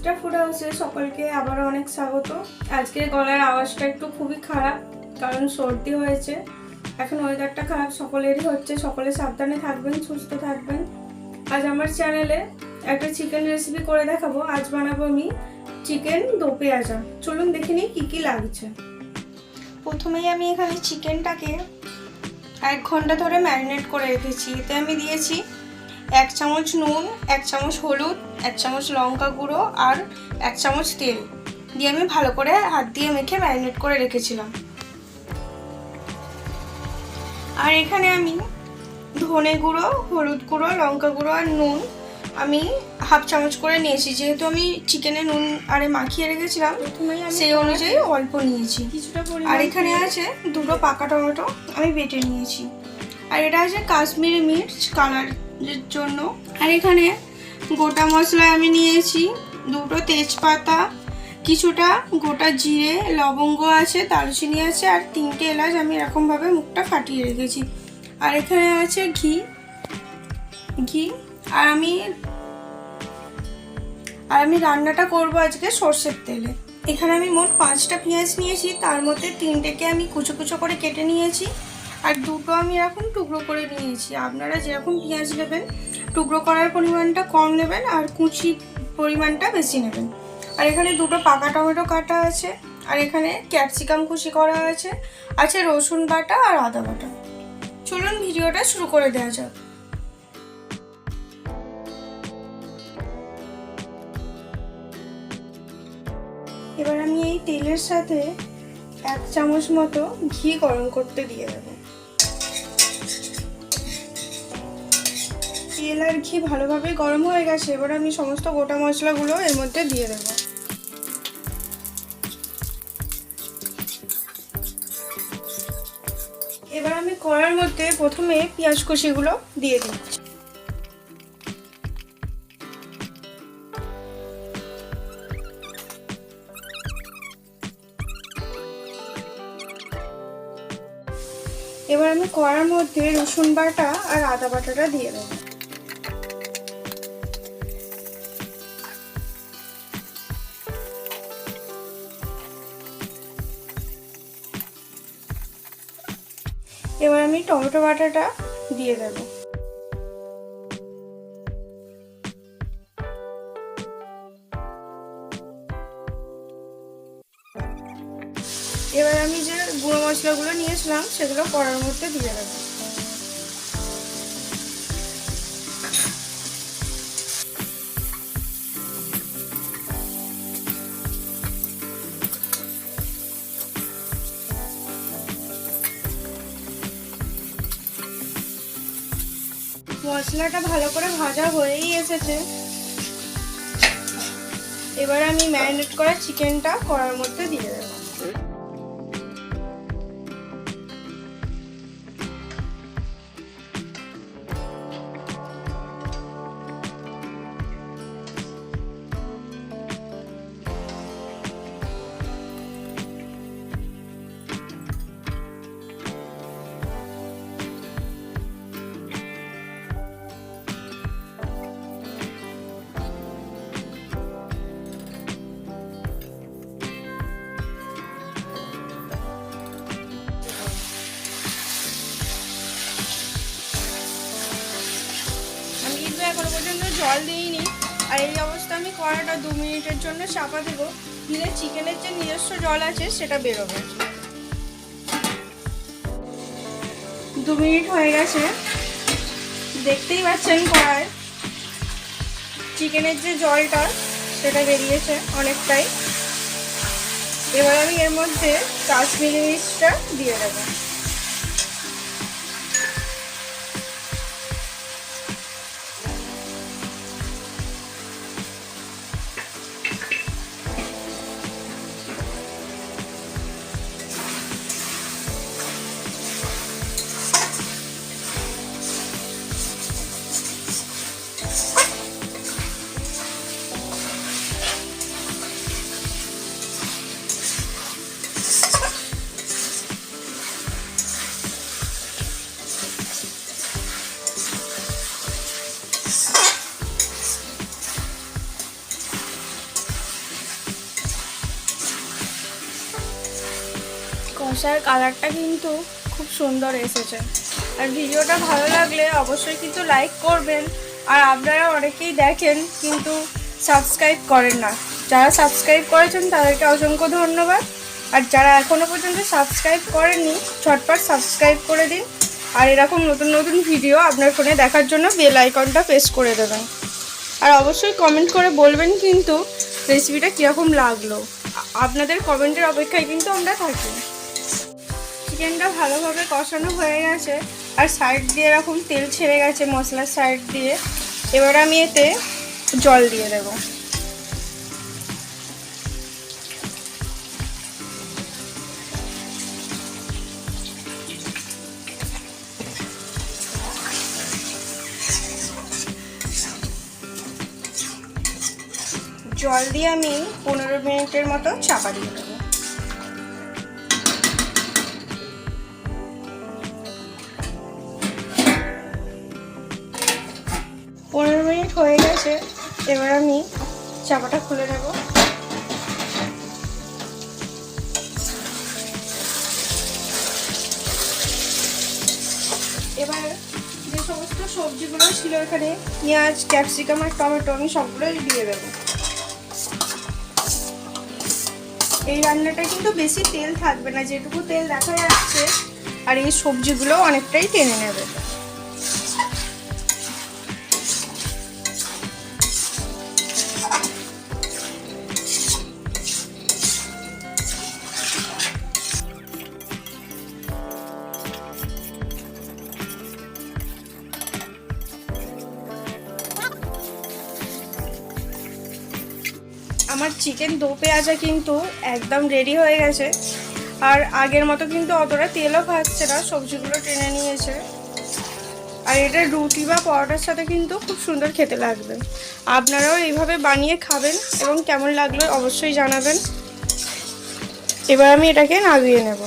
Mister food হাউসে সকলকে আবারও অনেক স্বাগত। আজকে গলার আওয়াজটা একটু খুবই খারাপ, কারণ সর্দি হয়েছে। এখন ওয়েদারটা খারাপ, সকলেরই হচ্ছে। সকলে সাবধানে থাকবেন, সুস্থ থাকবেন। আজ আমার চ্যানেলে একটা চিকেন রেসিপি করে দেখাবো। আজ বানাবো আমি চিকেন দোপিয়াজা। চলুন দেখে নিই কী কী লাগছে। প্রথমেই আমি এখানে চিকেনটাকে 1 ঘন্টা ধরে ম্যারিনেট করে রেখেছি। এতে আমি দিয়েছি 1 চামচ নুন, 1 চামচ হলুদ, 1 চামচ লঙ্কা গুঁড়ো আর 1 চামচ তেল দিয়ে আমি ভালো করে হাত দিয়ে মেখে ম্যারিনেট করে রেখেছিলাম। আর এখানে আমি ধনে গুঁড়ো, হলুদ গুঁড়ো, লঙ্কা গুঁড়ো আর নুন আমি 1/2 চামচ করে নিয়েছি। যেহেতু আমি চিকেনে নুন আরে মাখিয়ে রেখেছিলাম, সেই অনুযায়ী অল্প নিয়েছি। আর এখানে আছে 2টো পাকা টমেটো আমি বেটে নিয়েছি। আর এটা আছে কাশ্মীরি মির্চ কালারের জন্য। আর এখানে গোটা মশলা আমি নিয়েছি 2টো তেজপাতা, কিছুটা গোটা জিরে, লবঙ্গ আছে, দারুচিনি আছে আর 3টে এলাচ আমি এরকমভাবে মুখটা ফাটিয়ে রেখেছি। আর এখানে আছে ঘি। আর আমি রান্নাটা করব আজকে সর্ষের তেলে। এখানে আমি মোট 5টা পেঁয়াজ নিয়েছি, তার মধ্যে 3টেকে আমি কুচো কুচো করে কেটে নিয়েছি আর 2টো আমি এরকম টুকরো করে নিয়েছি। আপনারা যেরকম পেঁয়াজ নেবেন টুকরো করার পরিমাণটা কম নেবেন আর কুচি পরিমাণটা বেশি নেবেন। আর এখানে 2টো পাকা টমেটো কাটা আছে। আর এখানে ক্যাপসিকাম কুচি করা আছে রসুন বাটা আর আদা বাটা। চলুন ভিডিওটা শুরু করে দেওয়া যাক। এবার আমি এই তেলের সাথে 1 চামচ মতো ঘি গরম করতে দিয়ে দেবো। তেল আর ঘি ভালোভাবে গরম হয়ে গেছে। এবার আমি সমস্ত গোটা মশলাগুলো এর মধ্যে দিয়ে দেবো। এবার আমি কড়ার মধ্যে প্রথমে পেঁয়াজ কুচিগুলো দিয়ে দিচ্ছি। এবার আমি কড়ার মধ্যে রসুন বাটা আর আদা বাটাটা দিয়ে দেবো। এবার আমি টমেটো বাটাটা দিয়ে দেবো। এবার আমি যে গুঁড়ো মশলাগুলো নিয়েছিলাম সেগুলো কড়ার মধ্যে দিয়ে দেবো। মশলাটা ভালো করে ভাজা হয়েই এসেছে। এবার আমি ম্যারিনেট করা চিকেনটা কড়ার মধ্যে দিয়ে দেবো। এখনো পর্যন্ত জল দিইনি। আর এই অবস্থা আমি কড়াটা 2 মিনিটের জন্য চাপা দেবো, দিলে চিকেনের যে নিজস্ব জল আছে সেটা বেরোবে। 2 মিনিট হয়ে গেছে, দেখতেই পাচ্ছেন কড়ায় চিকেনের যে জলটা সেটা বেরিয়েছে অনেকটাই। এবার আমি এর মধ্যে কাশ্মীরি মির্চটা দিয়ে দেবো। কষার কালারটা কিন্তু খুব সুন্দর এসেছে। আর ভিডিওটা ভালো লাগলে অবশ্যই কিন্তু লাইক করবেন। আর আপনারা অনেকেই দেখেন কিন্তু সাবস্ক্রাইব করেন না, যারা সাবস্ক্রাইব করেছেন তাদেরকে অসংখ্য ধন্যবাদ। আর যারা এখনও পর্যন্ত সাবস্ক্রাইব করেননি ঝটপট সাবস্ক্রাইব করে দিন। আর এরকম নতুন নতুন ভিডিও আপনার ফোনে দেখার জন্য বেল আইকনটা প্রেস করে দেবেন। আর অবশ্যই কমেন্ট করে বলবেন কিন্তু রেসিপিটা কীরকম লাগলো। আপনাদের কমেন্টের অপেক্ষায় কিন্তু আমরা থাকি। চিকেনটা ভালোভাবে কষানো হয়ে গেছে আর সাইড দিয়ে এরকম তেল ছেড়ে গেছে মশলার সাইড দিয়ে। এবার আমি এতে জল দিয়ে দেব। জল দিয়ে আমি 15 মিনিটের মতো চাপা দিয়ে দেবো। 15 মিনিট হয়ে গেছে, এবার আমি চাপাটা খুলে নেব। এবার যে সমস্ত সবজিগুলো ছিল এখানে, পেঁয়াজ, ক্যাপসিকাম আর টমেটো, আমি সবগুলোই দিয়ে দেবো। এই রান্নাটা কিন্তু বেশি তেল থাকবে না, যেটুকু তেল দেখা যাচ্ছে। আর এই সবজিগুলো অনেকটাই টেনে নেবে। আমার চিকেন দো পেঁয়াজা কিন্তু একদম রেডি হয়ে গেছে। আর আগের মতো কিন্তু অতটা তেলও খাচ্ছে না, সবজিগুলো টেনে নিয়েছে। আর এটা রুটি বা পরোটার সাথে কিন্তু খুব সুন্দর খেতে লাগবে। আপনারাও এইভাবে বানিয়ে খাবেন এবং কেমন লাগলো অবশ্যই জানাবেন। এবার আমি এটাকে নামিয়ে নেব।